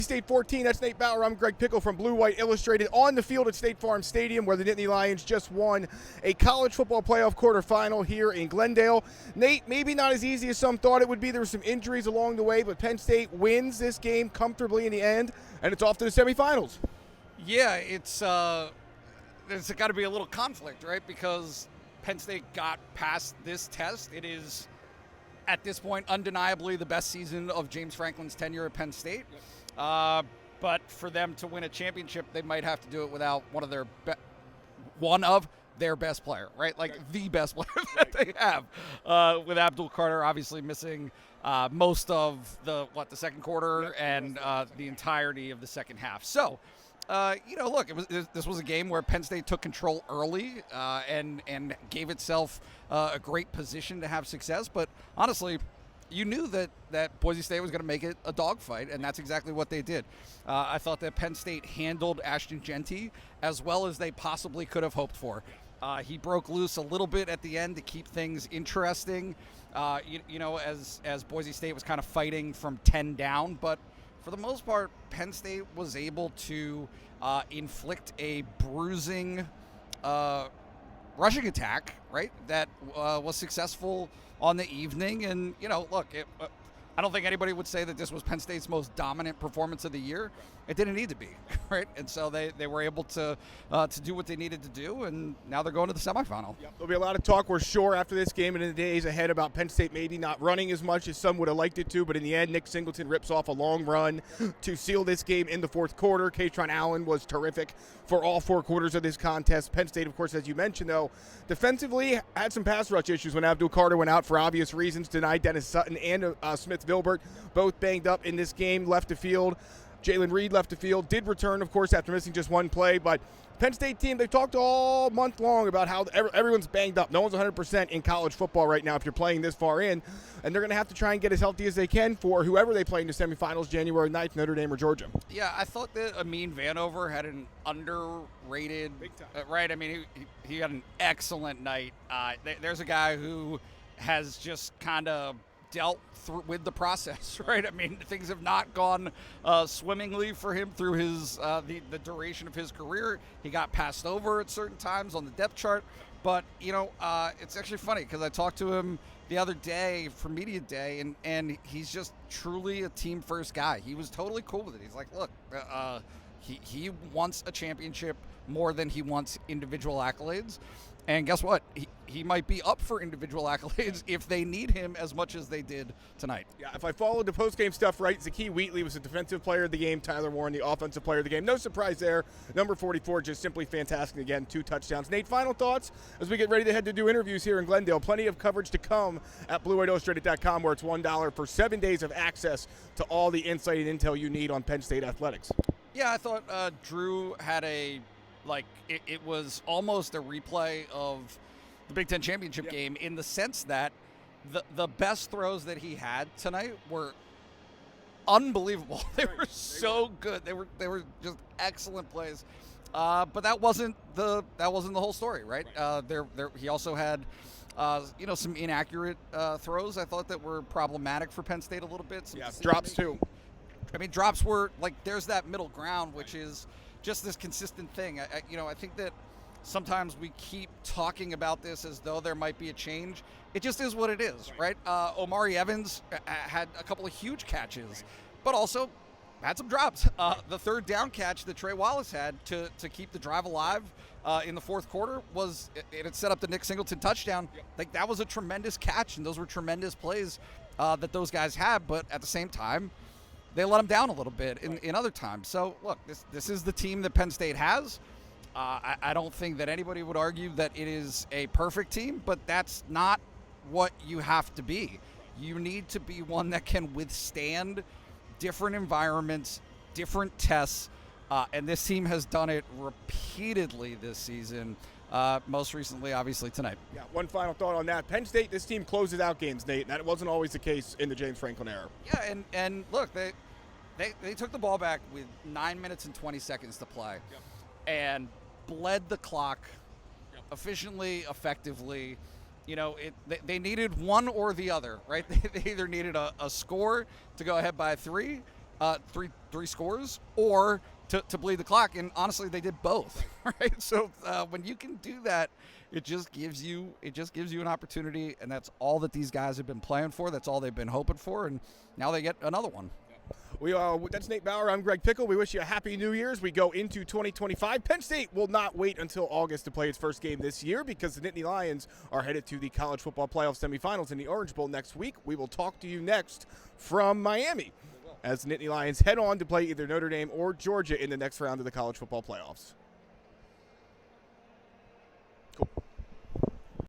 State 14, that's Nate Bauer. I'm Greg Pickel from Blue White Illustrated on the field at State Farm Stadium where the Nittany Lions just won a college football playoff quarterfinal here in Glendale. Nate, maybe not as easy as some thought it would be. There were some injuries along the way, but Penn State wins this game comfortably in the end, and it's off to the semifinals. Yeah, there's got to be a little conflict, right? Because Penn State got past this test. It is, at this point, undeniably the best season of James Franklin's tenure at Penn State. Yep. But for them to win a championship, they might have to do it without one of their best player, right? Like the best player that they have, with Abdul Carter obviously missing most of the second quarter and the entirety of the second half. So, look, this was a game where Penn State took control early and gave itself a great position to have success. But honestly, you knew that Boise State was going to make it a dogfight, and that's exactly what they did. I thought that Penn State handled Ashton Jeanty as well as they possibly could have hoped for. He broke loose a little bit at the end to keep things interesting, as Boise State was kind of fighting from 10 down. But for the most part, Penn State was able to inflict a bruising rushing attack, right, that was successful on the evening. And, look, I don't think anybody would say that this was Penn State's most dominant performance of the year. It didn't need to be, right? And so they were able to do what they needed to do, and now they're going to the semifinal. Yep. There'll be a lot of talk, we're sure, after this game and in the days ahead about Penn State maybe not running as much as some would have liked it to, but in the end, Nick Singleton rips off a long run to seal this game in the fourth quarter. Katron Allen was terrific for all four quarters of this contest. Penn State, of course, as you mentioned, though, defensively had some pass rush issues when Abdul Carter went out for obvious reasons tonight. Dennis Sutton and Smith Vilbert both banged up in this game, left the field. Jalen Reed left the field, did return, of course, after missing just one play. But Penn State team, they've talked all month long about how everyone's banged up. No one's 100% in college football right now if you're playing this far in. And they're going to have to try and get as healthy as they can for whoever they play in the semifinals, January 9th, Notre Dame or Georgia. Yeah, I thought that Amin Vanover had an underrated, big time. Right? I mean, he had an excellent night. There's a guy who has just kind of dealt with the process, right? I mean, things have not gone swimmingly for him through his the duration of his career. He got passed over at certain times on the depth chart, but it's actually funny because I talked to him the other day for media day, and he's just truly a team first guy. He was totally cool with it. He's like, look, he wants a championship more than he wants individual accolades. And guess what? He might be up for individual accolades if they need him as much as they did tonight. Yeah, if I followed the post-game stuff right, Zakee Wheatley was the defensive player of the game. Tyler Warren, the offensive player of the game. No surprise there. Number 44, just simply fantastic again. 2 touchdowns. Nate, final thoughts as we get ready to head to do interviews here in Glendale. Plenty of coverage to come at BlueWhiteIllustrated.com, where it's $1 for 7 days of access to all the insight and intel you need on Penn State athletics. Yeah, I thought Drew had it was almost a replay of the Big Ten championship game in the sense that the best throws that he had tonight were unbelievable. They were so good. They were just excellent plays. But that wasn't the whole story, right? He also had some inaccurate throws. I thought that were problematic for Penn State a little bit. Drops too. I mean, drops were there's that middle ground, which is just this consistent thing. I think that sometimes we keep talking about this as though there might be a change. It just is what it is, right? Omari Evans had a couple of huge catches, but also had some drops. The third down catch that Trey Wallace had to keep the drive alive in the fourth quarter it had set up the Nick Singleton touchdown. Like, that was a tremendous catch, and those were tremendous plays that those guys had, but at the same time, they let them down a little bit in other times. So, look, this is the team that Penn State has. I don't think that anybody would argue that it is a perfect team, but that's not what you have to be. You need to be one that can withstand different environments, different tests, and this team has done it repeatedly this season. Most recently, obviously, tonight. Yeah, one final thought on that. Penn State, this team closes out games, Nate, and that wasn't always the case in the James Franklin era. Yeah, and look, they took the ball back with 9 minutes and 20 seconds to play and bled the clock efficiently, effectively. They needed one or the other, right? They either needed a score to go ahead by 3, three scores, or to bleed the clock. And honestly, they did both. Right. So when you can do that, it just gives you an opportunity, and that's all that these guys have been playing for. That's all they've been hoping for, and now they get another one. That's Nate Bauer. I'm Greg Pickel. We wish you a happy New Year's. We go into 2025. Penn State will not wait until August to play its first game this year because the Nittany Lions are headed to the College Football Playoff semifinals in the Orange Bowl next week. We will talk to you next from Miami as the Nittany Lions head on to play either Notre Dame or Georgia in the next round of the College Football Playoffs. Cool.